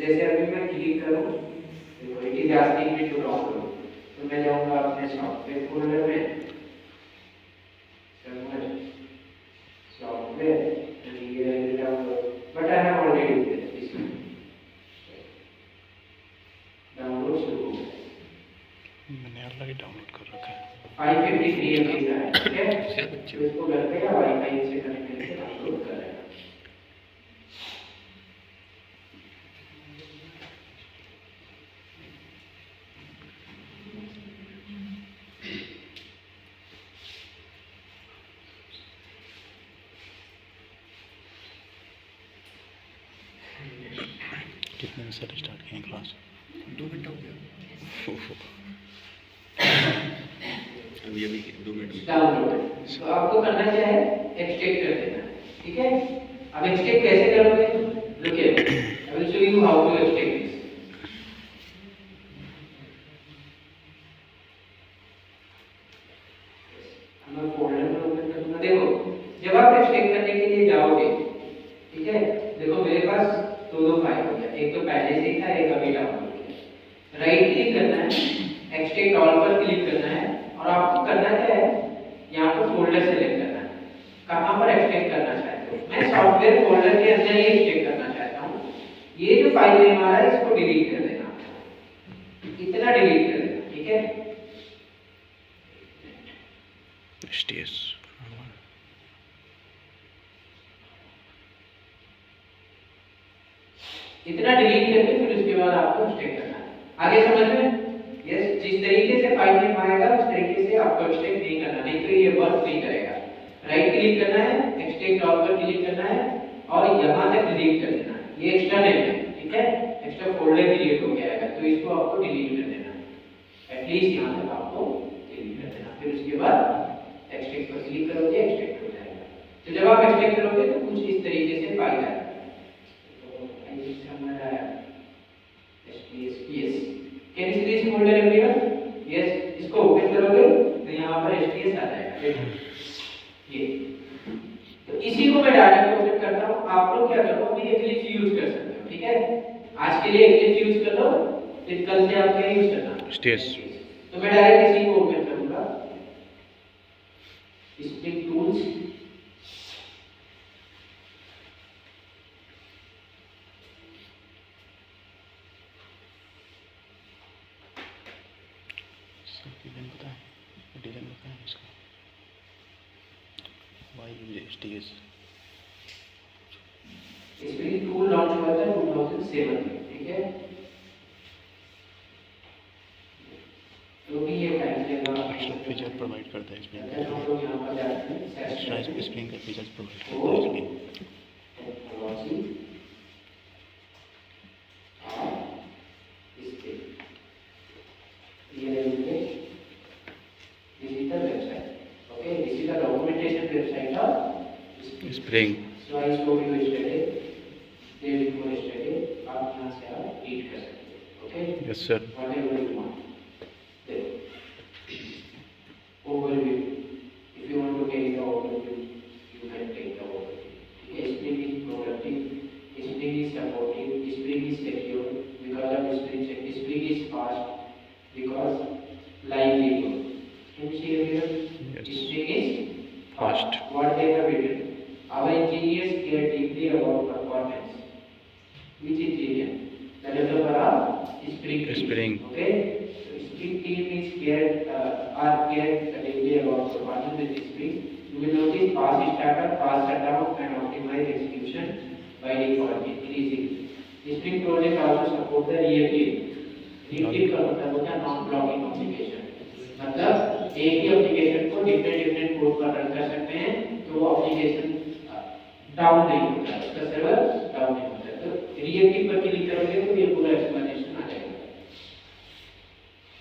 जैसे अभी मैं क्लिक करूँ, देखो it is asking me to download, तो मैं जाऊँगा अपने सॉफ्टवेयर फोल्डर में, software and here I will download, but I have already done this one. Download शुरू हो गया, मैंने ऑलरेडी डाउनलोड कर रखा है। 553 MB का है, ठीक है। तो इसको घर पे या वाईफाई से कनेक्ट करके डाउनलोड कर लेना। कितने में से स्टार्ट किए क्लास? 2 मिनट हो गया अभी 2 मिनट में डाउनलोड। तो आपको करना क्या है, एक्सट्रैक्ट कर देना, ठीक है। अब एक्सट्रैक्ट कैसे करोगे, देखिए I will show you how to extract this. मैं फोल्डर में ओपन करूंगा, देखो जब आप एक्सट्रैक्ट करने के लिए जाओगे, ठीक है, देखो मेरे पास दो फाइल हो गया, एक तो पहले से ही था, एक अभी डाउनलोड किया। राइट क्लिक करना है, एक्सट्रैक्ट ऑल पर क्लिक करना है, और आपको करना क्या है, यहाँ पर फोल्डर सेलेक्ट करना है, कहाँ पर एक्सट्रैक्ट करना चाहते हो। मैं सॉफ्टवेयर फोल्डर के अंदर ही एक्सट्रैक्ट करना चाहता हूँ। ये जो फाइल नेम आ रहा है इसको डिलीट कर देना, इतना डिलीट कर देना, ठीक है। STS इतना डिलीट करके फिर उसके बाद आपको एक्सट्रैक्ट करना है। आगे समझ में? यस, जिस तरीके से फाइल नेम आएगा उस तरीके से आपको एक्सट्रैक्ट नहीं करना, नहीं तो ये वर्क नहीं करेगा। राइट क्लिक करना है, एक्सट्रैक्ट ऑल पर क्लिक करना है, और यहाँ तक डिलीट कर देना है। ये एक्स्ट्रा नेम है, ठीक है, एक्स्ट्रा फोल्डर क्रिएट हो गया है, तो इसको आपको डिलीट कर देना है। एटलीस्ट यहाँ तक आपको डिलीट कर देना, फिर उसके बाद एक्सट्रैक्ट पर क्लिक करोगे, एक्सट्रैक्ट हो जाएगा। तो जब आप एक्सट्रैक्ट करोगे तो कुछ इस तरीके से फाइल आएगा। STS can you see this folder everyone? Yes, इसको ओपन करोगे तो यहाँ पर STS आ जाएगा, ये। तो इसी को मैं डायरेक्ट ओपन करता हूँ। आप लोग क्या करो, अभी एक्लिप्स यूज कर सकते हो, ठीक है। आज के लिए एक्लिप्स यूज कर लो, फिर कल से आप क्या यूज करना, STS। तो मैं डायरेक्ट इसी को ओपन करूंगा, स्प्रिंग टूल्स, डिजाइन बताएं, डिजाइन बताएं इसका। STS स्प्रिंग टूल लॉन्च हुआ था 2007 में, ठीक है। तो भी ये टाइम लेगा, एक्स्ट्रा फीचर प्रोवाइड करता है इसमें। अगर हम लोग यहाँ पर जाते हैं एक्स्ट्रा स्प्रिंग का फीचर्स प्रोवाइड करता है इसमें। Technology digital website, okay, this is the documentation website of spring. So I showed you yesterday, day before yesterday, आप यहाँ से आप रीड कर सकते हो, okay. Yes sir. Whatever you want, देखो overview, if you want to take the overview you can take the overview, ठीक है। Spring is productive, Spring is supportive, Spring is secure because of Spring is fast because lively code. Can you see here? Yes. Spring is Fast. What they have written, our engineers care deeply about performance. Which engineer? The developer of Spring team. Spring. Okay. So Spring team is cared deeply about performance with Spring. You will notice fast startup, fast shutdown, and optimized execution by default increasing. Spring project also support the reactive. Reactive का मतलब होता है non blocking application, मतलब एक ही application को different code पर run कर सकते हैं, तो वो एप्लीकेशन डाउन नहीं होता, उसका सर्वर डाउन नहीं होता। तो रिएक्टिव पर क्लिक करोगे तो ये पूरा एक्सप्लेनेशन आ जाएगा।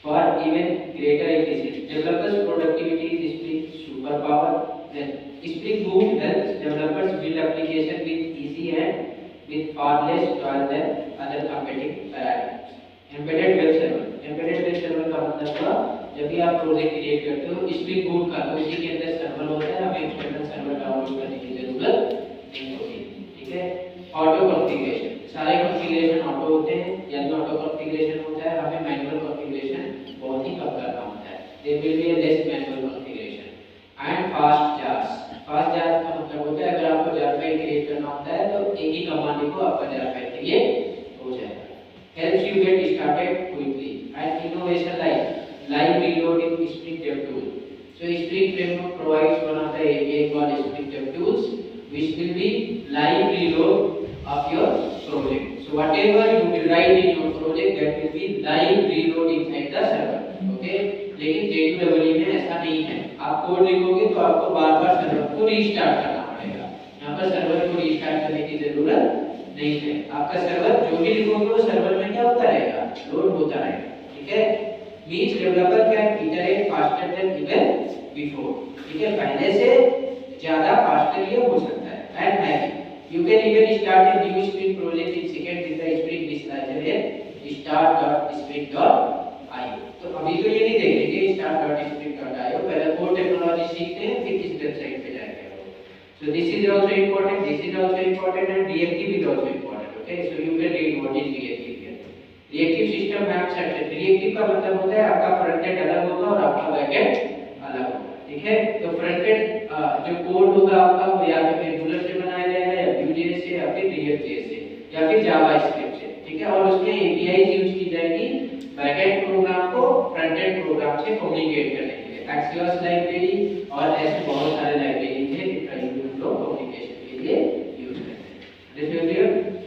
For even greater efficiency, developers' productivity is Spring superpower. Then Spring Boot helps developers build application with easy and with far less toil than other competing paradigms. Embedded web server का मतलब हुआ जब भी आप project create करते हो Spring Boot का, तो इसी के अंदर सर्वर होता है, हमें एक्सटर्नल सर्वर डाउनलोड करने की जरूरत नहीं होती, ठीक है। ऑटो कॉन्फ़िगरेशन, सारे कॉन्फ़िगरेशन ऑटो होते हैं, बनाने को आपका ज़्यादा बेहतर हो जाएगा। Helps you get started quickly and innovation like reload in Spring Dev tool. So Spring Framework provides one of the API called Spring Dev tools, which will be live reload of your project. So whatever you will write in your project, that will be live reloading at the server. Okay? लेकिन J2EE में ऐसा नहीं है। आप code लिखोगे तो आपको बार-बार सर्वर को रीस्टार्ट करना पड़ेगा। यहाँ पर सर्वर को रीस्टार्ट करने की जरूरत नहीं है। आपका सर्वर जो भी लिखोगे वो सर्वर में क्या होता रहेगा, लोड होता रहेगा। ठीक है, means developer can iterate faster than even before. ठीक है, पहले से ज्यादा फास्टर ये हो सकता है। And hacking, you can even start a new spring project in second with the spring initializer at start.spring.io। तो अभी तो ये नहीं देखेंगे start.spring.io, पहले कोड टेक्नोलॉजी सीखते हैं फिर इस वेबसाइट पे जाएंगे। So this is also important, this is also important, and reactive is also important. Okay, so you can read what is reactive here. Reactive system maps at reactive का मतलब होता है आपका फ्रंट एंड अलग होगा और आपका बैक एंड अलग होगा। ठीक है, तो फ्रंट एंड जो कोड होगा आपका वो या तो एंगुलर से बनाया जाएगा या Vue.js से या फिर React.js से या फिर जावास्क्रिप्ट से। ठीक है, और उसमें API यूज की जाएगी बैक एंड प्रोग्राम को फ्रंट एंड प्रोग्राम से कम्युनिकेट करने के लिए। Axios लाइब्रेरी और ऐसे बहुत सारे लाइब्रेरी हैं communication के लिए यूज करते हैं। This will be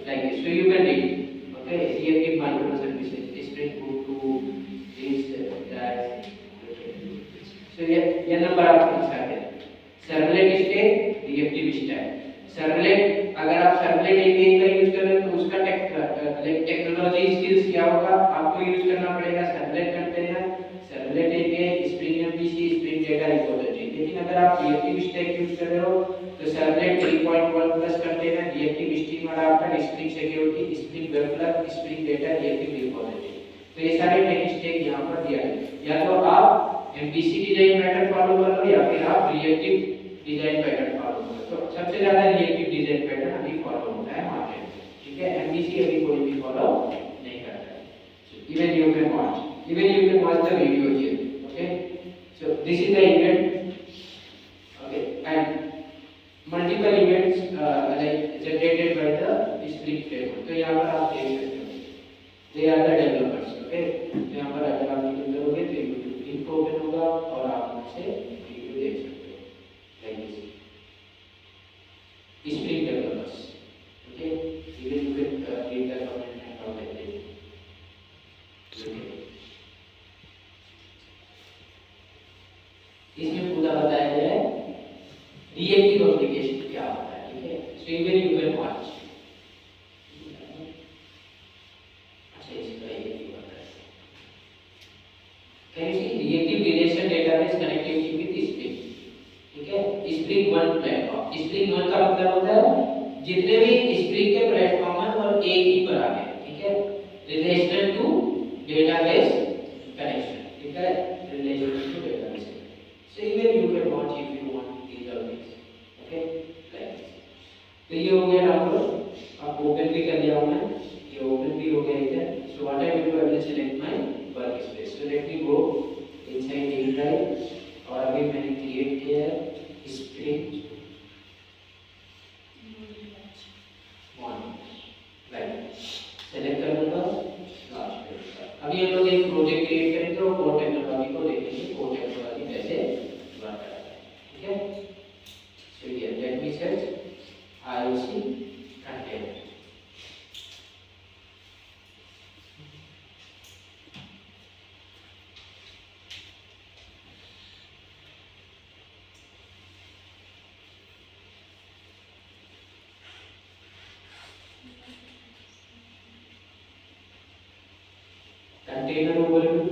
like this. So you can read. Okay, reactive microservices, Spring Boot to this that. So ये नंबर आप लिख सकते हैं। Servlet stack, reactive stack. Servlet अगर आप Servlet API का यूज कर रहे हैं तो उसका टेक्नोलॉजी स्किल्स क्या होगा, आपको यूज करना पड़ेगा Servlet container, Servlet API, Spring MVC, Spring Data Repository। लेकिन अगर आप reactive stack यूज कर रहे हो तो Servlet 3.1 plus container, reactive stream adopter, spring security, spring web plug, spring data, reactive repository. तो ये सारे टेक स्टैक यहाँ पर दिया है। या तो आप एमवीसी डिजाइन पैटर्न फॉलो कर लो या फिर आप रिएक्टिव डिजाइन पैटर्न फॉलो करो। तो सबसे ज्यादा रिएक्टिव डिजाइन पैटर्न अभी फॉलो होता है मार्केट में। ठीक है, एमवीसी अभी कोई भी फॉलो नहीं करता है। Even you can watch the video here. Okay, so this is the event. Okay, and multiple events like generated by the Spring framework। तो यहाँ पर आप देख सकते हो, they are the developers। Okay, यहाँ पर अगर आप क्लिक करोगे तो YouTube लिंक ओपन होगा और आप वहाँ से वीडियो देख सकते हो like this। Spring developers। Okay, even you can read the comment and how they did। इसमें पूरा बताया गया है रिएक्टिव एप्लीकेशन क्या होता है। ठीक है, so even you can watch. अच्छा, इसका ये भी होता है। Can you see reactive relation database connectivity with spring. ठीक है, spring one platform. Spring one का मतलब होता है जितने भी स्प्रिंग के प्लेटफॉर्म हैं और एक ही पर आ गए। ठीक है, रिलेशनल टू डेटाबेस कनेक्शन। ठीक है, relational to database. So even you can watch if you want these all things। Okay, like तो ये हो गया डाउनलोड। अब ओपन भी कर लिया हूं मैं, ये ओपन भी हो गया इधर। सो what I will do, I will select my work space. So let me go inside D drive और अभी मैंने क्रिएट किया है स्प्रिंग वन। राइट, सेलेक्ट कर लूंगा लास्ट पे। अभी हम लोग एक प्रोजेक्ट क्रिएट करेंगे और कोड टेक्नोलॉजी को देखेंगे, कोड टेक्नोलॉजी कैसे वर्क करता है। ठीक है, so here let me search IOC container। container overview।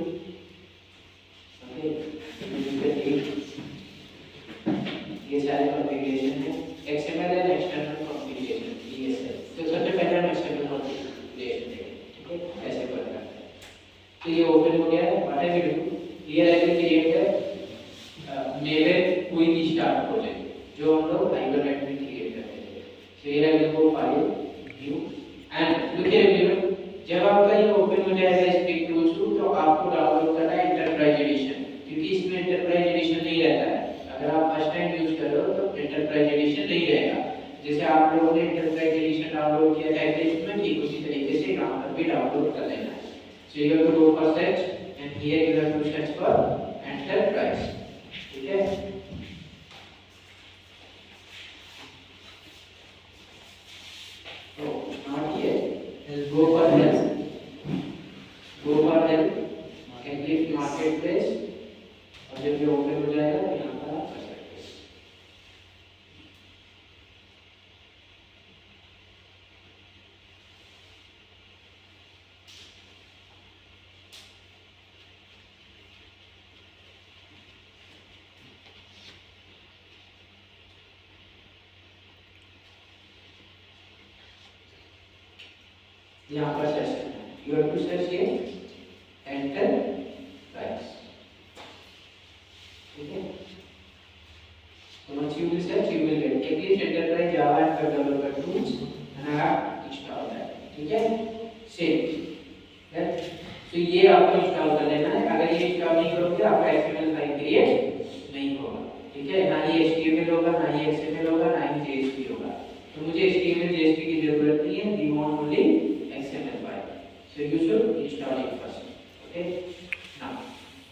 ये सारे कॉन्फ़िगरेशन है, XML and external configuration DSL। तो सबसे पहले हम एक्सटर्नल कॉन्फ़िगरेशन देखेंगे। ठीक है, कैसे वर्क करता है। तो ये ओपन हो गया है। What I will do, here I will create a maven quick start project जो हम लोग हाइबरनेट में क्रिएट करते हैं। So here I will go file new and look here. जब आपका ये ओपन हो जाएगा स्प्रिंग टूल्स तो आपको डाउनलोड करना है एंटरप्राइज एडिशन, क्योंकि इसमें एंटरप्राइज एडिशन नहीं रहता है। अगर आप फर्स्ट टाइम यूज कर रहे हो तो एंटरप्राइज एडिशन नहीं रहेगा। जैसे आप लोगों ने एंटरप्राइज एडिशन डाउनलोड किया था checklist में ठीक उसी तरीके से यहाँ पर भी डाउनलोड कर लेना है. So you have to go for search and here you have to search for enterprise. ठीक है? Oh, not here. Let's go for help. Go for help. Click marketplace. और जब ये ओपन हो जाएगा तो यहाँ पर आप कर सकते हैं. यहाँ पर सर्च करना है. You have to search here enterprise. ठीक है? So once you will search, you will get Eclipse Enterprise Java and Web Developer Tools, and I have installed that. ठीक है? Save. Right? So ये आपको इंस्टॉल कर लेना है. अगर ये इंस्टॉल नहीं करोगे, आपका XML फाइल क्रिएट नहीं होगा. ठीक है? ना ही HTML होगा, ना ही XML होगा, ना ही JSP होगा. तो मुझे HTML JSP की जरूरत नहीं है. We want only XML file. So you should install it first. Okay? Now,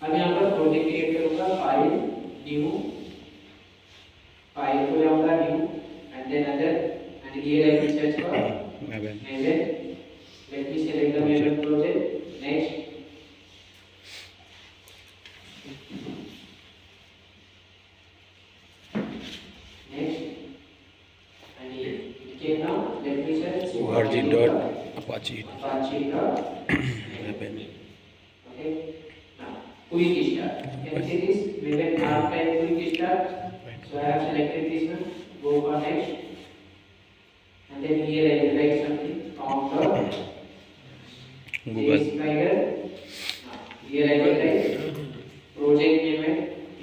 अब यहाँ पर प्रोजेक्ट क्रिएट करूँगा. फाइल न्यू फाइल को जाऊँगा new and then other and here I will search for Maven. Let me select the Maven project. Next. Next. And here. Okay, now let me search org.apache. Okay. Now, quick start. Can see this Maven archive quick start. So I have selected this one. Go for next. And then here I will write something. Counter. Google. Here I will write project Maven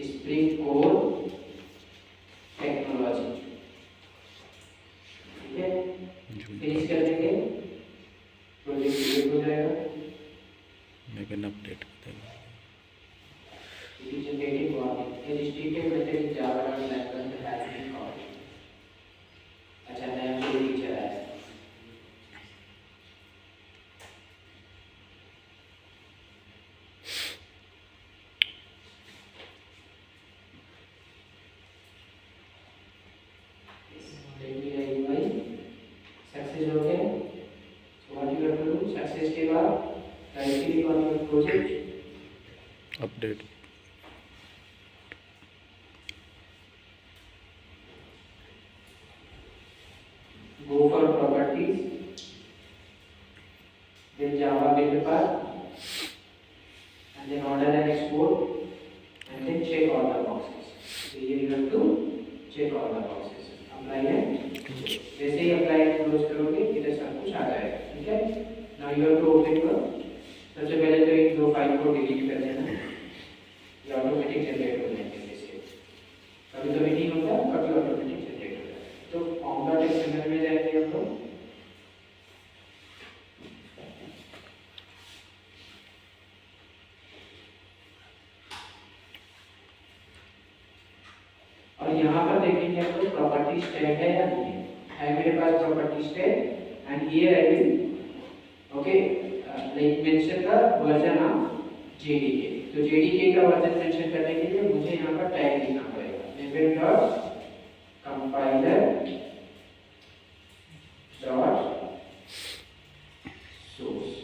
Spring Core Technology. ठीक है? Finish कर देंगे. Project create हो जाएगा. Maven update कर देगा. It is generating warning. A restricted method in Java and language has been called. अच्छा नया कोई फीचर आया. सक्सेस हो गया. So what you have to do? Success के बाद right click on your project. Update. Go for properties, then Java build path, and then order and export, and then check all the boxes. So here you have to check all the boxes. Apply and close. जैसे ही apply and close करोगे इधर सब कुछ आ जाएगा. ठीक है? Now you have to open for. सबसे पहले तो इन दो फाइल को डिलीट कर देना. ये ऑटोमेटिक जनरेट हो जाएंगे जैसे. कभी-कभी नहीं होता, कभी ऑटोमेटिक जनरेट हो जाता है. तो XML में जाएंगे हम लोग. और यहाँ पर देखेंगे हम लोग प्रॉपर्टी टैग है या नहीं है. मेरे पास property tag and here I will okay like mention the version of JDK. तो जेडीके का वर्जन मेंशन करने के लिए मुझे यहाँ पर टैग लिखना पड़ेगा. maven dot compiler dot source.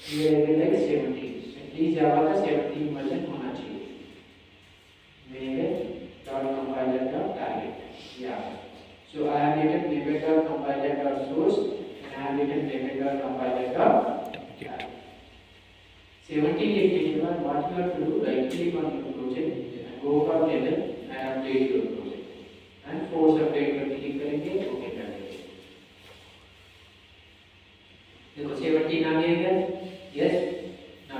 Here I will like 17. Please Java का 17 वर्जन होना चाहिए. Maven dot compiler dot target. Yeah. So I have written Maven dot compiler dot source and I have written Maven dot compiler dot target. 17 लिखने के बाद what you have to do, right click on your project and go for level and update your project and force update पर click करेंगे okay कर देंगे. देखो 17 आ गया. Yes. Now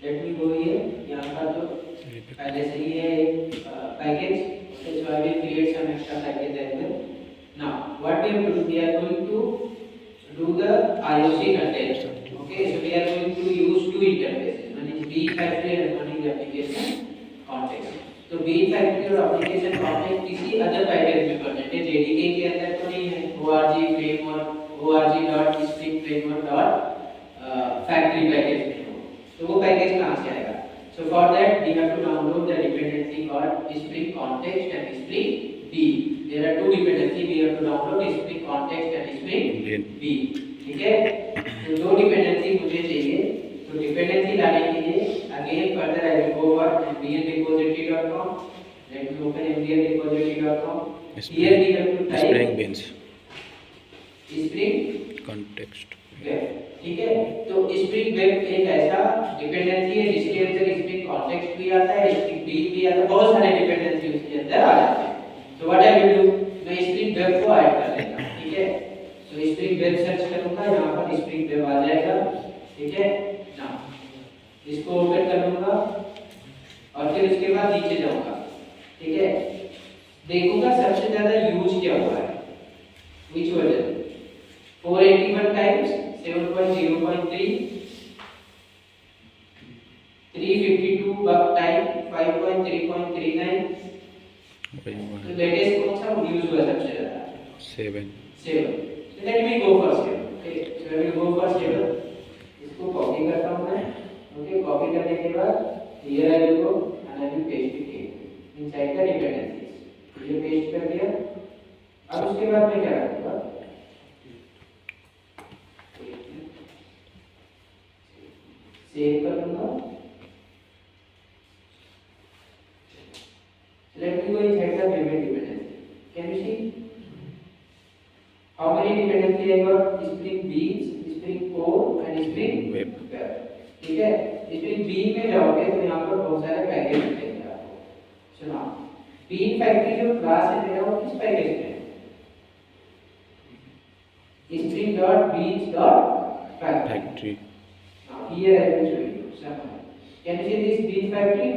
let me go here. यहाँ पर तो पहले से ही है package. Okay, so I will create some extra package as well. Now what we have to do, we are going to do the IOC content. Okay, so we are going to use two interfaces, one is B factory and one is application context. तो B factory और application context किसी other package में present है, JDK के अंदर तो नहीं है, org framework org.spring framework factory package में हो, तो वो package कहाँ से आएगा? So for that we have to download the dependency called Spring Context and Spring B. There are two dependency, we have to download Spring Context and Spring B. ठीक है? तो दो dependency मुझे चाहिए, तो dependency लाने के लिए again further I will go for mbnrepository.com. Let me open mbnrepository.com. Here we have to type Spring Beans Spring context. Web. ठीक है, तो स्प्रिंग वेब एक ऐसा डिपेंडेंसी है जिसके अंदर स्प्रिंग कॉन्टेक्स्ट भी आता है, स्प्रिंग बी भी आता है, बहुत सारे डिपेंडेंसी उसके अंदर आ जाते हैं. तो व्हाट आई विल डू, मैं स्प्रिंग वेब को ऐड कर लेता हूं. ठीक है, तो स्प्रिंग वेब सर्च करूंगा, यहां पर स्प्रिंग वेब आ जाएगा. ठीक है ना, इसको ओपन कर लूंगा और फिर उसके बाद नीचे जाऊंगा. ठीक है, देखूंगा सबसे ज्यादा यूज क्या हुआ है, which version 481 times 7.0.3 352 bug time 5.3.39. तो लेटेस्ट कौन सा यूज हुआ सबसे ज्यादा? 7. So let me go for 7. Okay, so I will go for 7. इसको कॉपी करता हूं मैं. ओके, कॉपी करने के बाद here I will go and I will paste it here inside the dependencies. ये पेस्ट कर दिया. अब उसके बाद मैं क्या करूंगा, सेव कर लूंगा. Let me go inside the payment dependency. Can you see how many dependency I got? Spring Beans, Spring Core and Spring Web. ठीक है, Spring Bean में जाओगे तो यहाँ पर बहुत सारे पैकेज मिलेंगे आपको. सुना, Bean फैक्ट्री जो क्लास है मेरा वो किस पैकेज में है? Spring.beans.factory. Here I will show you some. Can you see this bean factory?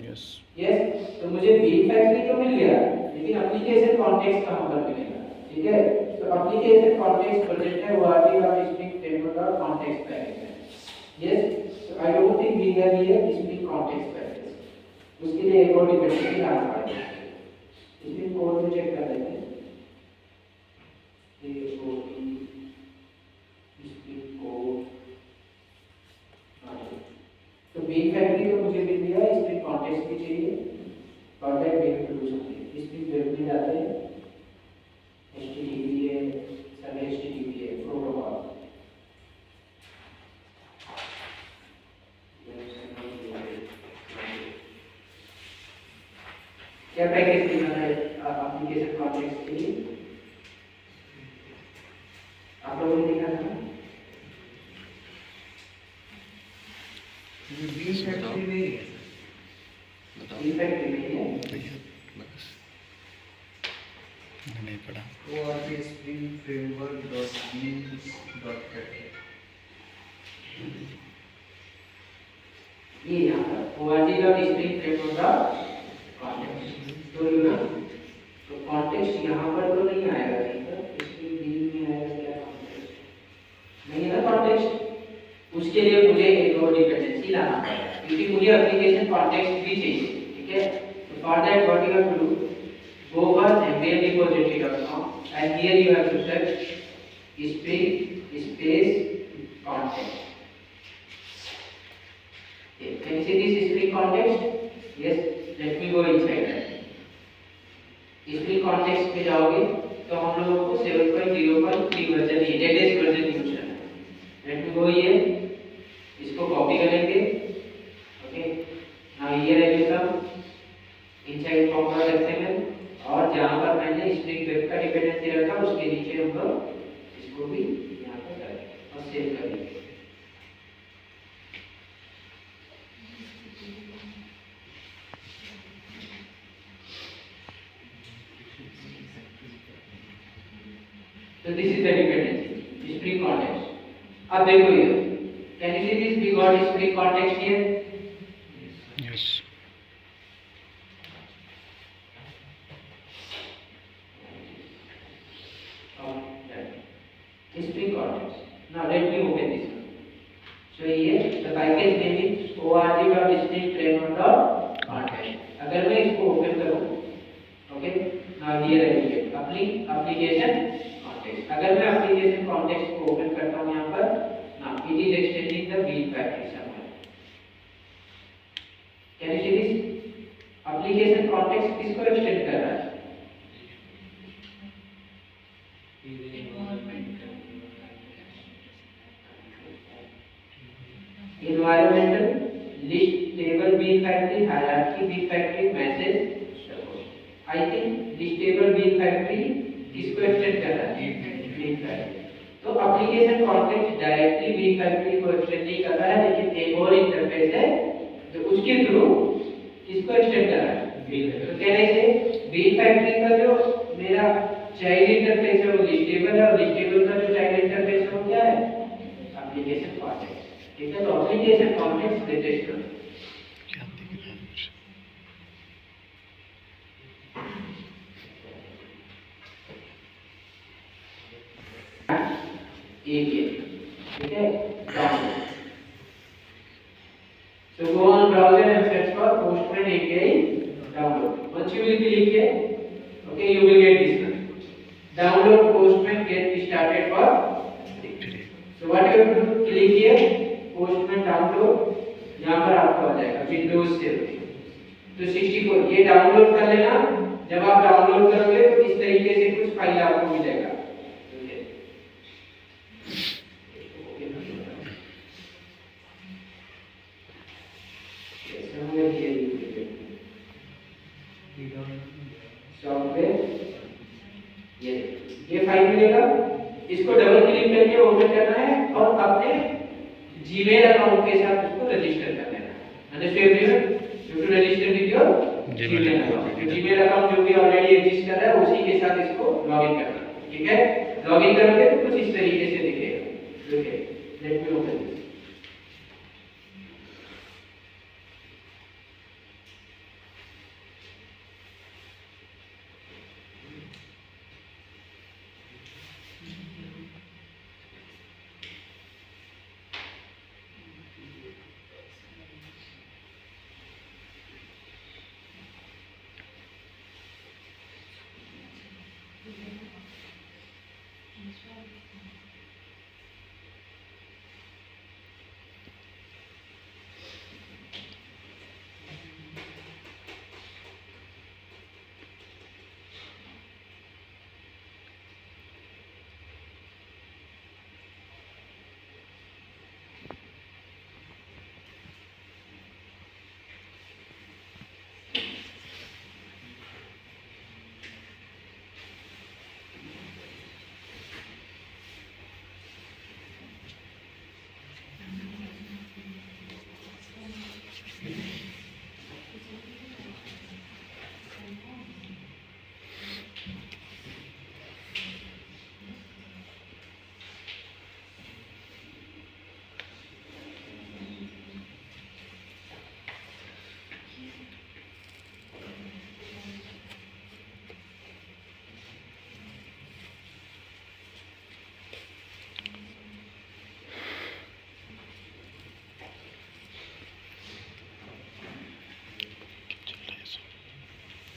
Yes. Yes. तो मुझे bean factory तो मिल गया, लेकिन application context कहाँ पर मिलेगा? ठीक है, तो application context प्रोजेक्ट है org.spring framework.context package है. Yes. So I don't think we have here spring context package. उसके लिए एक और डिपेंडेंसी लाना पड़ेगा. इसमें कोड में चेक कर लेते हैं. तो bean factory तो मुझे मिल गया, स्प्रिंग कॉन्टेक्स्ट भी चाहिए. और that we have to do something. Spring web में जाते हैं, http है, सब http है, प्रोटोकॉल. क्या पैकेज देना है एप्लीकेशन कॉन्टेक्स्ट के लिए? आप लोगों ने देखा था बीन फैक्ट्री नहीं है. bean factory नहीं है. बस नहीं पढ़ा. org spring framework dot beans dot factory. ये यहाँ पर org.spring framework तो यू ना, तो कॉन्टेक्स्ट यहाँ पर तो नहीं आएगा. ठीक है, इसमें बीन में आएगा क्या कॉन्टेक्स्ट नहीं है ना. कॉन्टेक्स्ट उसके लिए मुझे एक और डिपेंडेंसी लाना पड़ेगा, क्योंकि मुझे एप्लीकेशन कॉन्टेक्स्ट भी चाहिए. ठीक है, तो for that what you have to do, go for mbnrepository.com and here you have to search spring space context. Okay, can you see this spring context? Yes, let me go inside that. spring context पे जाओगे तो हम लोगों को 7.0.3 version ही latest version use करना है. let me go here, इसको copy करेंगे. Okay, now here I will come inside pom.xml और जहां पर मैंने स्प्रिंग वेब का डिपेंडेंसी रखा उसके नीचे हम लोग इसको भी यहाँ पर करेंगे और सेव करेंगे. So this is the dependency, spring context. अब देखो ये, can you see this? We got spring context here. Yes. string context. Now let me open this one. So here the package name is org.stringframework.context. अगर मैं इसको open करूँ, okay, now here I will get application context. अगर मैं application context को open करता हूँ यहाँ पर, now it is extending the build package somewhere. Can you see this? Application context किसको extend कर रहा है? Environmental, list, table, bin factory, hierarchy, bin factory, message. I think list, table, bin factory किसको extend कर रहा है? bin factory. तो application context directly bin factory को extend नहीं कर रहा है, लेकिन एक और इंटरफेस है जो उसके थ्रू इसको extend कर रहा है. तो कहने से bin factory का जो मेरा चाइल्ड इंटरफेस है वो list table है, और list table का जो चाइल्ड इंटरफेस है वो क्या है? application context. ठीक है, तो application context रजिस्टर क्या दिख रहा है मुझे? API. ठीक है, download. So go on browser and search for Postman API download. Once you will click here, okay, you will get this one. Download Postman get started for free. So what you have to do? Click here. Postman download यहाँ पर आपको आ जाएगा Windows से. तो 64 ये download कर लेना. जब आप डाउनलोड करोगे तो इस तरीके से कुछ फाइल आपको मिलेगा. सॉफ्टवेयर ये फाइल मिलेगा. इसको डबल क्लिक करके ओपन करना है और अपने Gmail अकाउंट के साथ उसको रजिस्टर कर लेना है. Understand everyone? You to register with your Gmail account. Gmail account जो भी ऑलरेडी एग्जिस्ट कर रहा है उसी के साथ इसको लॉगिन करना है. ठीक है, लॉगिन करोगे तो कुछ इस तरीके से दिखेगा. Okay, let me open this.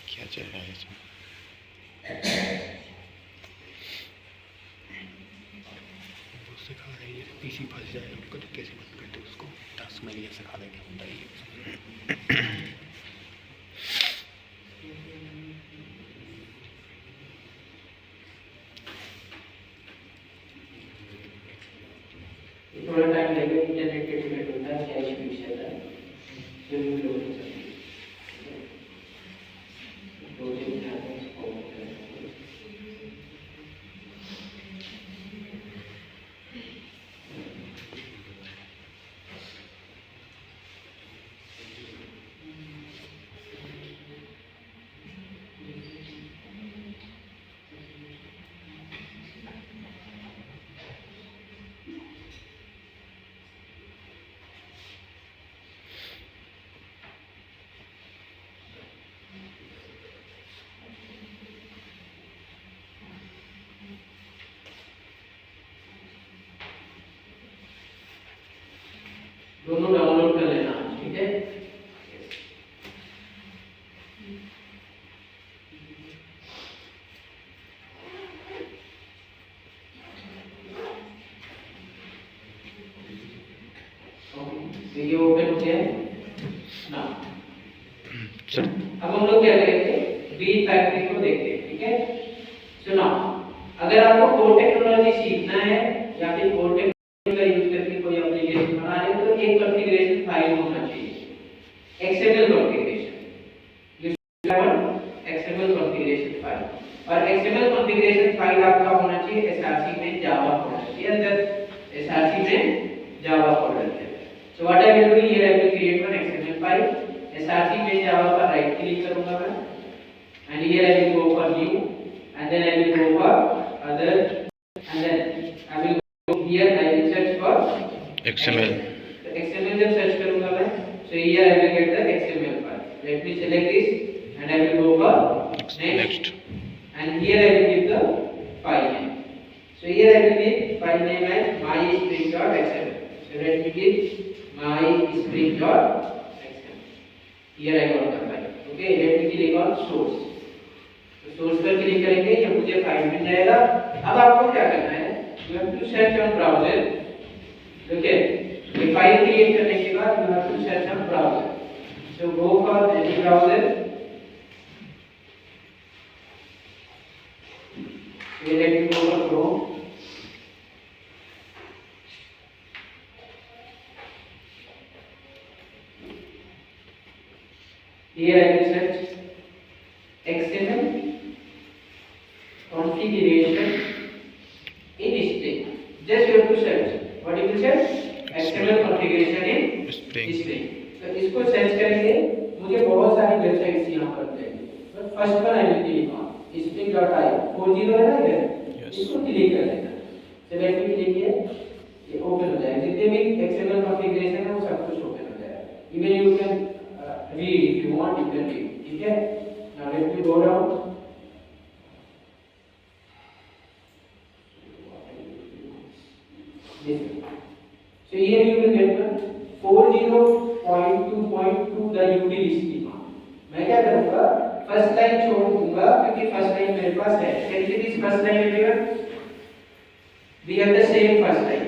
क्या चल रहा है इसमें? वो सिखा रही है पीसी फंस जाए उनको तो कैसे बंद करते उसको. टास्क में ये सिखा देंगे बताइए. थोड़ा टाइम लगेगा. इंटरनेट के डिपेंड होता है क्या इशू चल रहा है. जरूर लोग दोनों डाउनलोड कर लेना, ठीक है। तो ये ओपन हो गया ना। सर अब हम लोग क्या करेंगे, बी फैक्ट्री को देखते हैं, ठीक है। सुनो, अगर आपको कोड टेक्नोलॉजी सीखना है या फिर कोड टेक्नोलॉजी का यूज करके कोई एप्लीकेशन बना रहे हो, तो एक कॉन्फ़िगरेशन फाइल होना चाहिए, XML configuration. XML configuration file, और एक्सएमएल कॉन्फ़िगरेशन फाइल आपका होना चाहिए एसआरसी में जावा फोल्डर के अंदर, एसआरसी में जावा फोल्डर के अंदर। So what I will do here, I will create one XML file, src में जावा पर राइट क्लिक करूंगा मैं, and here I will go for new, and then I will go for other, and then I will go here, I will search for XML. So XML जब search करूंगा मैं, so here I will get the XML file. Let me select this, and I will go for next, and here I will give the file name. So here I will give file name as myspring.xml. So let me give myspring.xml. Here I got the file. Okay, let me click on source. तो source पर click करेंगे, ये मुझे file मिल जाएगा। अब आपको क्या करना है, you have to search on browser. Okay, ये फाइल क्रिएट करने के बाद you have to search on browser. So go for any browser. Here let me go for Chrome. Here I will search XML configuration in Spring. Just you have to search. What you will search? XML configuration in Spring. तो इसको search करेंगे, मुझे बहुत सारी websites यहाँ पर मिलेंगी। तो फर्स्ट पर I will click on spring.io 40 है ना इधर, इसको क्लिक कर लेना। सेलेक्ट में क्लिक किया, ये ओपन हो जाएगा। जितने भी XML configuration है वो सब कुछ ओपन हो जाएगा। Even you can read if you want, you can read, ठीक है। Now let me go down. This. So here you will get one 40.2.2 the util schema. मैं क्या करूँगा, फर्स्ट लाइन छोड़ दूँगा क्योंकि फर्स्ट लाइन मेरे पास है। Can you see this first line everyone? We have the same first line.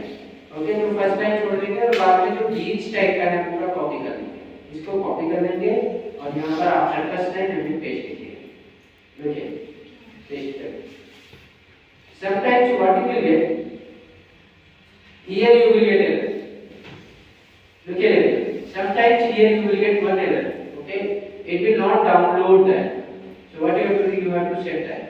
Okay, तो first line छोड़ देंगे और बाद में जो बीच टाइप का है पूरा कॉपी कर लेंगे। इसको कॉपी कर लेंगे और यहाँ पर आफ्टर फर्स्ट लाइन हम पेस्ट कीजिए। देखिए, पेस्ट करें। Sometimes what you will get, here you will get error. Look at it. Sometimes here you will get one error. Okay, it will not download that. So what you have to do, you have to set that.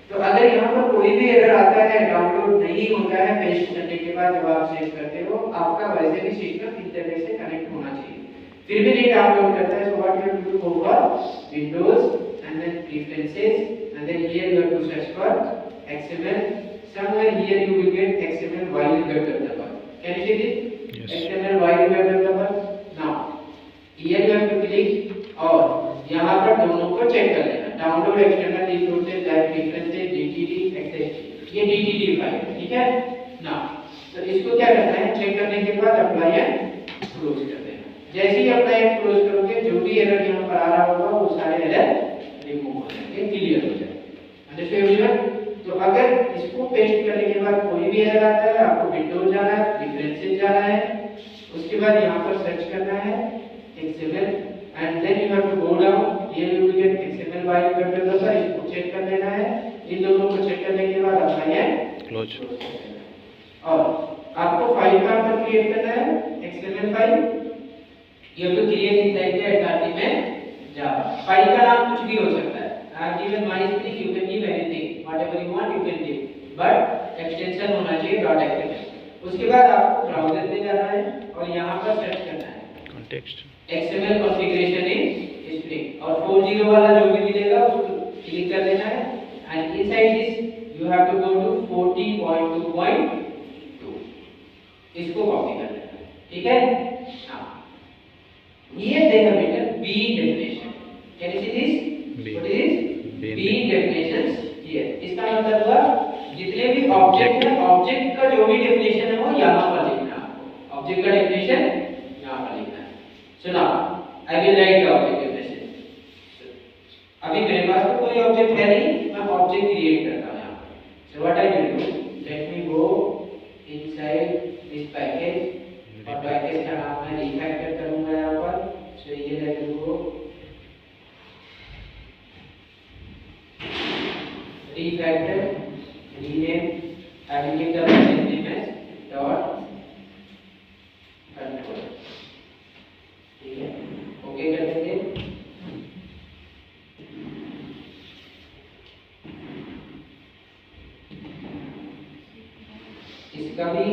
तो अगर यहाँ पर कोई भी error आता है, download नहीं होता है पेस्ट करने के बाद जब आप सेव करते हो, आपका वैसे भी सिस्टम इंटरनेट से कनेक्ट होना चाहिए, फिर भी नहीं डाउनलोड करता है। So what you have to do, go for windows and then preferences and then here you have to search for XML. Somewhere here you will get XML while web developer. Can you see this? Yes. XML while web developer. Now here you have to click और यहाँ पर दोनों को check कर लेना। Download external resources like preferences DTD access, ये DTD file है, ठीक है ना। तो इसको क्या करना है, चेक करने के बाद अप्लाई एंड क्लोज कर देना। जैसे ही अप्लाई एंड क्लोज करोगे, जो भी एरर यहाँ पर आ रहा होगा वो सारे एरर रिमूव हो जाएंगे, क्लियर हो जाएंगे। Understand everyone? तो अगर इसको पेस्ट करने के बाद कोई भी एरर आता है, आपको विंडोज जाना है, प्रेफरेंसेस जाना है, उसके बाद यहाँ पर सर्च करना है XML and then you have to go down, here you will get XML while web developer, इसको चेक कर लेना है। इन दोनों को चेक करने के बाद अप्लाई एंड क्लोज। और आपको फाइल कहाँ पर क्रिएट करना है, XML file. You have to create it like that SRC में जावा। फाइल का नाम कुछ भी हो सकता है। I have given myspring, you can give anything, whatever you want you can give, but extension होना चाहिए .xml। उसके बाद आपको ब्राउज़र में जाना है और यहाँ पर सर्च करना है context XML configuration in Spring और 40 वाला जो भी मिलेगा उसको क्लिक कर देना है and inside this you have to go to 40.2.2, इसको कॉपी कर देना है, ठीक है। हाँ, ये देखा बेटा B definition, can you see this? What is this? B definitions here। इसका मतलब हुआ जितने भी ऑब्जेक्ट है, ऑब्जेक्ट का जो भी डेफिनेशन है वो यहाँ पर लिखना है आपको। ऑब्जेक्ट का डेफिनेशन यहाँ पर I will write the object message. अभी मेरे पास तो कोई ऑब्जेक्ट है नहीं, मैं ऑब्जेक्ट क्रिएट करता हूं यहां पर। सो what I will do, let me go inside this package और पैकेज का नाम मैं रिफैक्टर करूंगा यहां पर। सो ये let me go refactor, rename, I will give the message name as dot control। ठीक है, ओके कर देंगे। इसका भी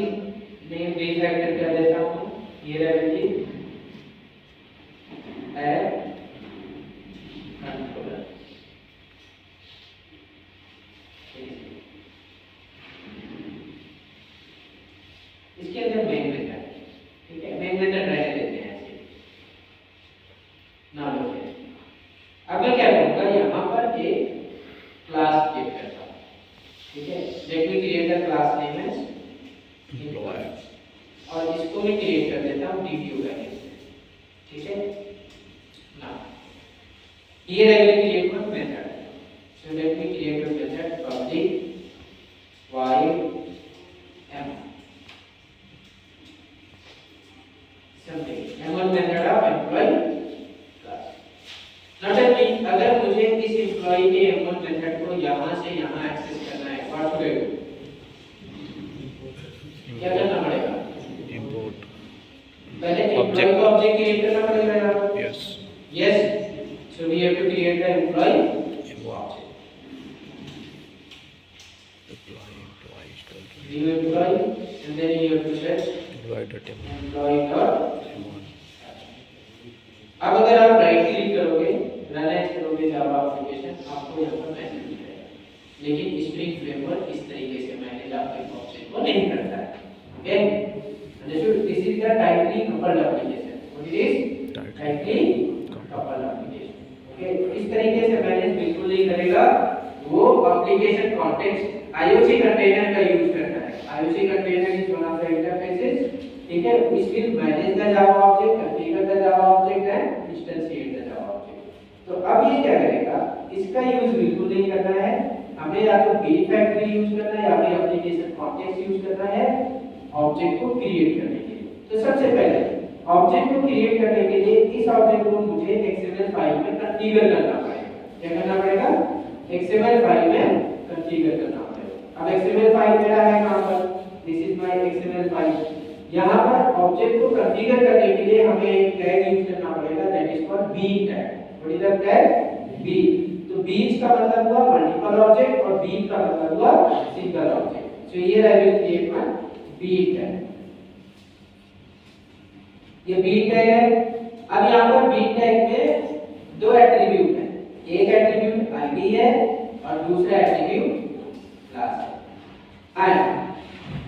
नेम refactor कर देता हूँ। ये रहेगी ऐप कंट्रोलर। इसके अंदर मेन मेथड, ठीक है, मेन मेथड रहने देते हैं ऐसे ना लो। अब मैं क्या करूंगा, यहाँ पर एक क्लास क्रिएट करता हूँ। ठीक है, let me create the class name as employ और इसको मैं क्रिएट कर देता हूँ डीपीयू पैकेज से। ठीक है ना, ये रहेगा create one method. So let me create a method public void m something m1 method of employee class। Not only अगर मुझे इस employee के m1 method को यहाँ से यहाँ एक्सेस करना है, what should I do? क्या करना पड़ेगा? import पहले employee को object create करना पड़ेगा यहाँ पर। yes Yes, so we have to create the employee object। New employee and then you have to search employee dot। अब अगर आप राइट क्लिक करोगे, रन एज करोगे जावा एप्लीकेशन, आपको यहाँ पर मैसेज दिखेगा। लेकिन स्प्रिंग फ्रेमवर्क इस तरीके से मैनेज आपके ऑब्जेक्ट को नहीं करता है। Okay, understood? This is the tightly coupled application. What it is? Tightly coupled application. Okay, इस तरीके से मैनेज बिल्कुल नहीं करेगा। वो एप्लीकेशन कॉन्टेक्स्ट IOC कंटेनर का यूज करता है। IOC container is one of the interfaces, ठीक है, which will manage the Java object, configure the Java object and instantiate the Java object। तो अब ये क्या करेगा, इसका यूज बिल्कुल नहीं करना है। हमें या तो बिल्ड फैक्ट्री यूज करना है या फिर एप्लीकेशन कॉन्टेक्स्ट यूज करना है ऑब्जेक्ट को क्रिएट करने के लिए। तो सबसे पहले ऑब्जेक्ट को क्रिएट करने के लिए इस ऑब्जेक्ट को मुझे XML फाइल में कॉन्फ़िगर करना पड़ेगा। क्या करना पड़ेगा? XML फाइल में कॉन्फ़िगर करना पड़ेगा। अब XML फाइल मेरा है कहां पर? This is my XML file. यहां पर ऑब्जेक्ट को कॉन्फ़िगर करने के लिए हमें एक टैग यूज करना पड़ेगा, that is called bean tag. What is the tag? bean। तो beans का मतलब हुआ मल्टीपल ऑब्जेक्ट और bean का मतलब हुआ सिंगल ऑब्जेक्ट। सो ये I will create one bean tag. ये bean टैग है। अब यहां पर bean टैग में दो एट्रिब्यूट है, एक एट्रिब्यूट id है और दूसरा एट्रिब्यूट क्लास है। एंड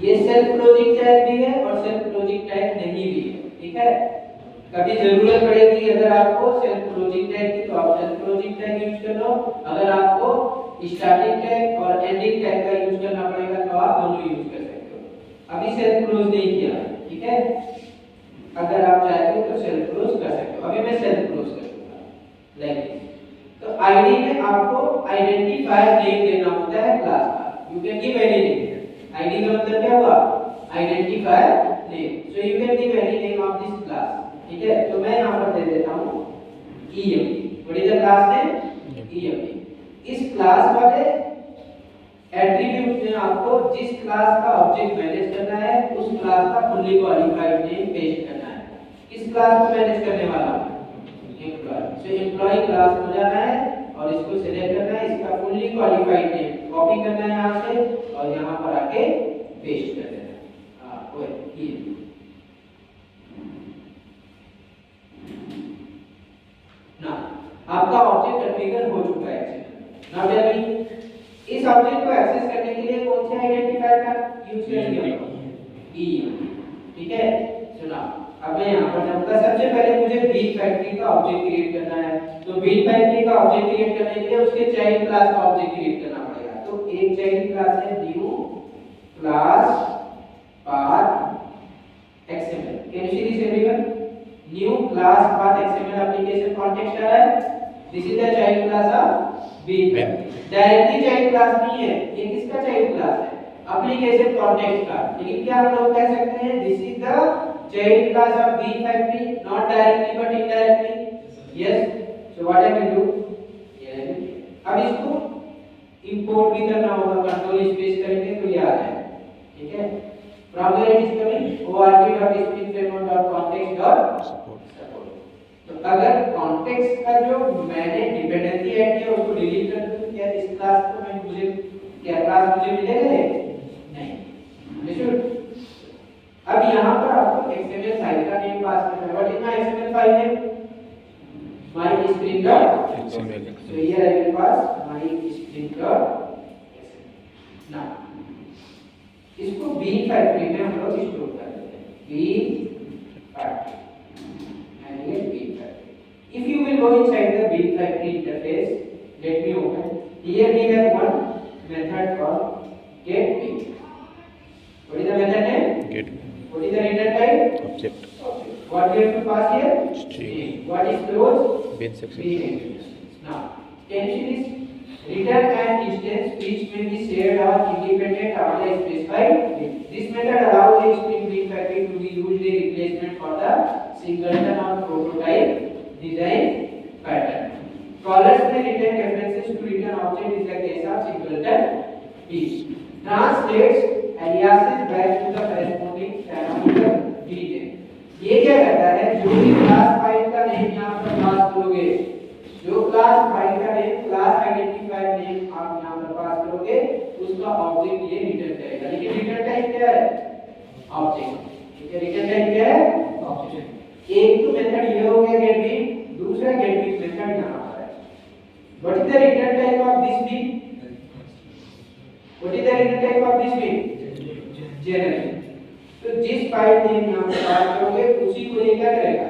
ये सेल्फ लॉजिक टैग भी है और सेल्फ लॉजिक टैग नहीं भी है। ठीक है, कभी जरूरत पड़ेगी अगर आपको सेल्फ लॉजिक टैग की तो आप सेल्फ लॉजिक टैग यूज कर लो, अगर आपको स्टार्टिंग टैग और एंडिंग टैग का यूज करना पड़ेगा तो आप दोनों यूज कर सकते हो। अभी सेल्फ क्लोज नहीं किया, ठीक है, अगर आप चाहते हो तो सेल्फ क्लोज कर सकते हो। अभी मैं सेल्फ क्लोज करूंगा लाइक दिस। तो आईडी में आपको आइडेंटिफायर नेम देना होता है क्लास का। You can give any name. ID का मतलब क्या हुआ? Identifier name. So you can give any name of this class. ठीक है, तो मैं यहां पर दे देता हूं emp। What is the class name? emp। इस क्लास वाले एट्रिब्यूट में आपको जिस क्लास का ऑब्जेक्ट मैनेज करना है उस क्लास का फुल्ली क्वालिफाइड नेम पेस्ट करना है। किस क्लास को मैनेज करने वाला हूं? एम्प्लॉय। सो एम्प्लॉय क्लास हो जाना है और इसको सिलेक्ट करना है, इसका फुल्ली क्वालिफाइड नेम कॉपी करना है यहां से और यहां पर आके पेस्ट कर देना है। हां, वो ये ना आपका ऑब्जेक्ट कॉन्फ़िगर हो चुका है एक्चुअली। नाउ टेल मी, इस ऑब्जेक्ट को एक्सेस करने के लिए कौन से आइडेंटिफायर का यूज करेंगे? emp। ठीक है, सुना। अब मैं यहां पर जाऊंगा, सबसे पहले मुझे बिल्ड फैक्ट्री का ऑब्जेक्ट क्रिएट करना है। तो बिल्ड फैक्ट्री का ऑब्जेक्ट क्रिएट करने के लिए उसके चाइल्ड क्लास का ऑब्जेक्ट क्रिएट करना पड़ेगा। तो एक चाइल्ड क्लास है new class path XML। Can you see this everyone? New class path XML application context आ रहा है, this is the child class of bean factory. Directly child class नहीं है, ये किसका चाइल्ड क्लास है? एप्लीकेशन कॉन्टेक्स्ट का। लेकिन क्या हम लोग कह सकते हैं this is the child class of bean factory, not directly but indirectly. Yes, so what I will do, अब इसको इंपोर्ट भी करना होगा, कंट्रोल स्पेस करेंगे तो ये आ जाएगा, ठीक है। From where it is coming, org.springframework.context.support। तो अगर कॉन्टेक्स्ट का जो मैंने डिपेंडेंसी ऐड किया उसको डिलीट कर दूं, क्या इस क्लास को मैं मुझे क्या क्लास मुझे मिलेगा? नहीं, अंडरस्टूड। अब यहाँ पर आपको XML फाइल का नेम पास करना है। What is my XML file name? my string.xml. So here I will pass my string.xml. Now इसको बीन फैक्ट्री में हम लोग स्टोर कर देते हैं, bean factory and here bean factory. If you will go inside the bean factory interface, let me open. Here we have one method called getBean. What is the method name? Get. What is the return type? Object. What we have to pass here? String. What is close? Bin section. Bin extension. Now, extension is return an instance which may be shared or independent of the specified bin. This method allows the string bin factory to be used in replacement for the singleton or prototype design pattern. Callers may return references to return object in the case of singleton bin. Translates aliases back to the corresponding parameter bin. ये क्या करता है, जो भी class file का name यहाँ पर पास करोगे, जो क्लास फाइल का नेम, क्लास आइडेंटिफायर नेम आप यहाँ पर पास करोगे, उसका ऑब्जेक्ट ये रिटर्न करेगा। लेकिन रिटर्न टाइप क्या है? ऑब्जेक्ट। ठीक है, रिटर्न टाइप क्या है? ऑब्जेक्ट। एक तो मेथड ये हो गया getBean, दूसरा getBean मेथड यहाँ पर है। What is the return type of this bean? What is the return type of this bean? General. तो जिस फाइल नेम यहाँ पर पास करोगे उसी को ये क्या करेगा?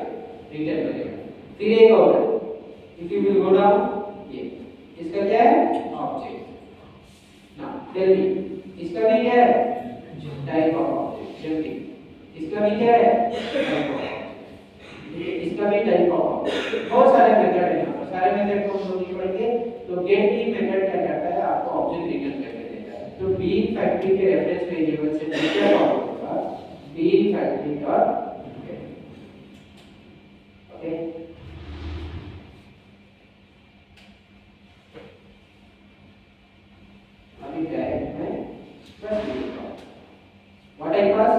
रिटर्न करेगा। फिर एक और है, if you will go down, ये इसका क्या है? ऑब्जेक्ट। नाउ टेल मी, इसका भी क्या है? Type of object. जल्दी, इसका भी क्या है? Type of object. इसका भी टाइप ऑफ ऑब्जेक्ट। बहुत सारे मेथड है यहाँ पर, सारे मेथड को हम लोग नहीं पढ़ेंगे। तो getBean मेथड क्या करता है? आपको ऑब्जेक्ट रिटर्न करके देता है। तो बीन फैक्ट्री के रेफरेंस वेरिएबल से क्या होगा? Bean factory dot okay. अभी डायरेक्ट में बस व्हाट आई पास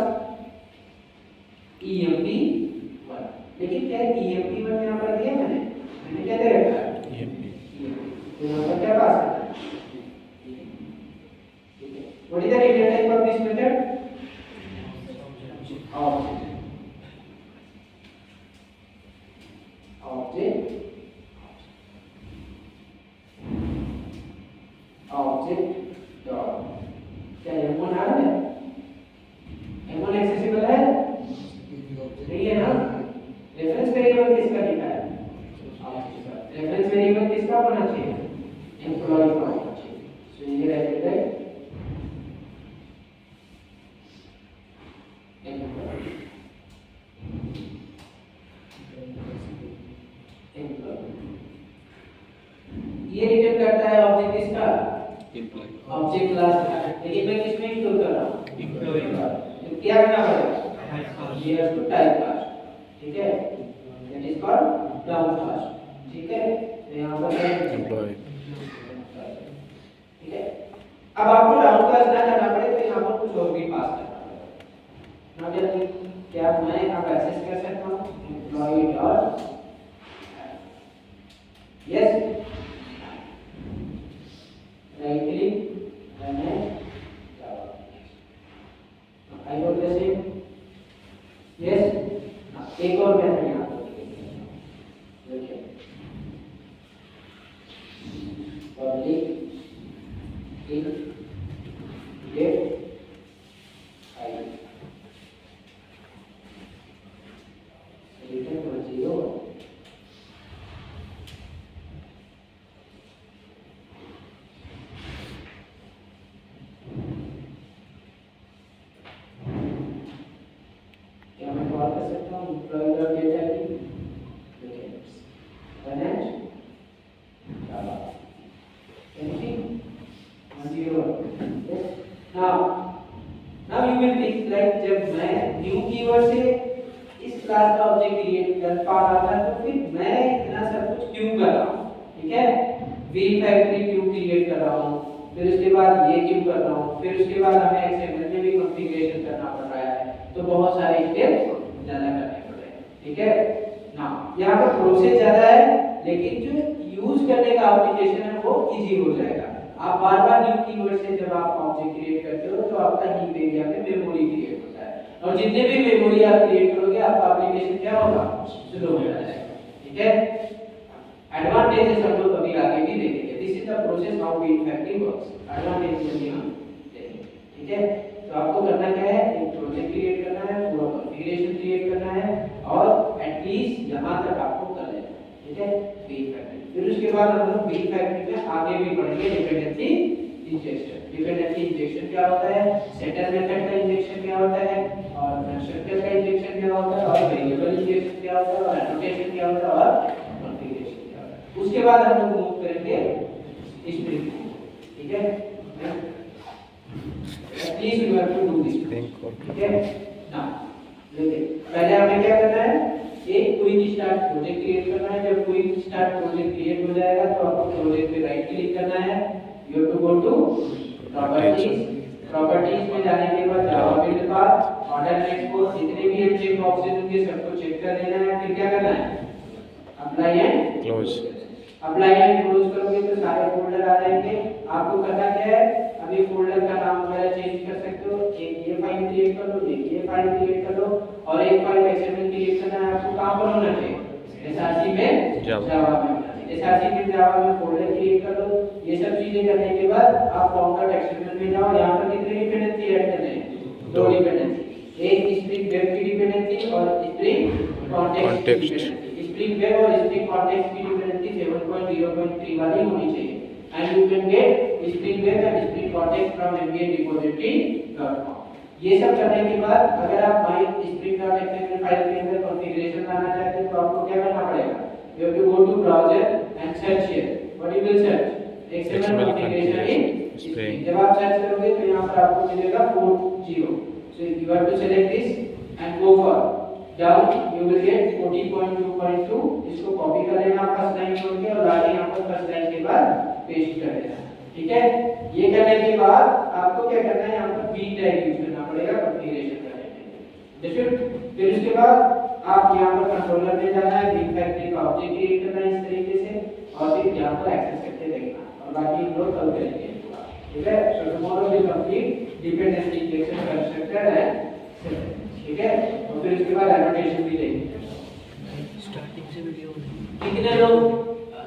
emp1, लेकिन क्या emp1 यहाँ पर दिया मैंने क्या दे रखा है? तो यहाँ पर क्या पास करना है? What is the return type of this method? Object. Object. Object. Dot. क्या M1 आ रहा है? M1 एक्सेसिबल है? नहीं है ना? रेफरेंस वेरिएबल किसका लिखा है? रेफरेंस वेरिएबल किसका होना चाहिए? एम्प्लॉय का होना चाहिए। सो ये रहता है ये रिटर्न करता है ऑब्जेक्ट किसका? एम्प्लॉय। ऑब्जेक्ट क्लास का। लेकिन मैं किसमें स्टोर कर रहा हूँ? एम्प्लॉय का। तो क्या करना पड़ेगा? हियर टू टाइप कास्ट, ठीक है, that is called down cast. ठीक है, तो यहाँ पर एम्प्लॉय, ठीक है। अब आपको डाउन कास्ट ना करना पड़े तो यहाँ पर कुछ और भी पास करना पड़ेगा। नाउ जल्दी, क्या मैं अब एक्सेस कर सकता हूँ? Employ dot yes, right click and then I got the same, yes। एक और मेथड यहाँ पर देखिए, public int get id return 0। Now you will think like जब मैं न्यू कीवर्ड से इस क्लास का ऑब्जेक्ट क्रिएट कर पा रहा था तो फिर मैं इतना सब कुछ क्यों कर रहा हूँ, ठीक है। वी फैक्ट्री क्यों क्रिएट कर रहा हूँ, फिर उसके बाद ये क्यों कर रहा हूँ, फिर उसके बाद हमें एक्सएमएल में भी कॉन्फ़िगरेशन करना पड़ रहा है, तो बहुत सारे स्टेप्स ज्यादा करने पड़ रहे हैं, ठीक है ना। यहाँ पर प्रोसेस ज्यादा है लेकिन जो यूज करने का एप्लीकेशन है वो इजी हो जाएगा। आप बार बार न्यू कीवर्ड से जब आप ऑब्जेक्ट क्रिएट करते हो तो आपका हीप एरिया में मेमोरी क्रिएट होता है, और जितने भी मेमोरी आप क्रिएट करोगे आपका एप्लीकेशन क्या होगा, स्लो हो जाएगा, ठीक है। एडवांटेजेस हम लोग कभी आगे भी देखेंगे। This is the process how we factory works. Advantages भी हम देखेंगे, ठीक है। तो आपको करना क्या है, एक प्रोजेक्ट क्रिएट करना है, पूरा कॉन्फ़िगरेशन क्रिएट करना है और एटलीस्ट यहां तक आपको कर लेना है, ठीक है, वी फैक्ट्री। फिर उसके बाद हम लोग वी फैक्ट्री में आगे भी पढ़ेंगे डिपेंडेंसी इंजेक्शन। डिपेंडेंसी इंजेक्शन क्या होता है, सेटल मेथड का इंजेक्शन क्या होता है, और कंस्ट्रक्टर का इंजेक्शन क्या होता है, और वेरिएबल इंजेक्शन क्या होता है, और एनोटेशन क्या होता है, और कॉन्फ़िगरेशन क्या होता है। उसके बाद हम लोग मूव करेंगे स्प्रिंग, ठीक है। Please you have to do this, ठीक है ना। देखिए पहले हमें क्या करना है, एक क्विक स्टार्ट प्रोजेक्ट क्रिएट करना है। जब क्विक स्टार्ट प्रोजेक्ट क्रिएट हो जाएगा तो आपको प्रोजेक्ट पे राइट क्लिक करना है, you have to go to properties में जाने के बाद Java build path, order next को जितने भी चेक बॉक्सेस होंगे सबको चेक कर देना है। फिर क्या करना है, apply and close. Apply and close करोगे तो सारे फोल्डर आ जाएंगे। आपको करना क्या है, अभी फोल्डर का नाम वगैरह चेंज कर सकते हो, एक ये फाइल क्रिएट कर लो, एक ये फाइल क्रिएट कर लो, और एक फाइल एक्सएमएल क्रिएट करना है। आपको कहां पर होना चाहिए, एसआरसी में, जावा में होना चाहिए। एसआरसी में जावा में फोल्डर क्रिएट कर लो। ये सब चीजें करने के बाद आप कॉन्कैट एक्सएमएल में जाओ। यहां पर कितनी डिपेंडेंसी ऐड करने हैं, 2 डिपेंडेंसी, एक स्प्रिंग वेब की डिपेंडेंसी और स्प्रिंग कॉन्टेक्स्ट। स्प्रिंग वेब और स्प्रिंग कॉन्टेक्स्ट की डिपेंडेंसी 7.0.3 वाली होनी चाहिए। And you can get spring web and spring context from mba-repository.com। ये सब करने के बाद अगर आप माई spring.xml फाइल के अंदर कॉन्फ़िगरेशन लाना चाहते हैं तो आपको क्या करना पड़ेगा, you have to go to browser and search here. What you will search, XML configuration in Spring. जब आप सर्च करोगे तो यहाँ पर आपको मिलेगा 40. So you have to select this and go for down. You will get 40.2.2. इसको copy कर लेना फर्स्ट लाइन छोड़ के और आगे यहाँ पर फर्स्ट लाइन के बाद पेस्ट कर देना, ठीक है। ये करने के बाद आपको क्या करना है, यहाँ पर v टैग यूज करना पड़ेगा कॉन्फ़िगरेशन करने के लिए। फिर उसके बाद आप यहाँ पर कंट्रोलर में जाना है, वी फैक्ट्री का ऑब्जेक्ट क्रिएट करना है इस तरीके से, और फिर यहाँ पर एक्सेस करके देखना, और बाकी हम लोग कल करेंगे, ठीक है। So tomorrow will complete dependency injection constructor है, ठीक है। और फिर उसके बाद एनोटेशन भी देंगे। स्टार्टिंग से वीडियो कितने लोग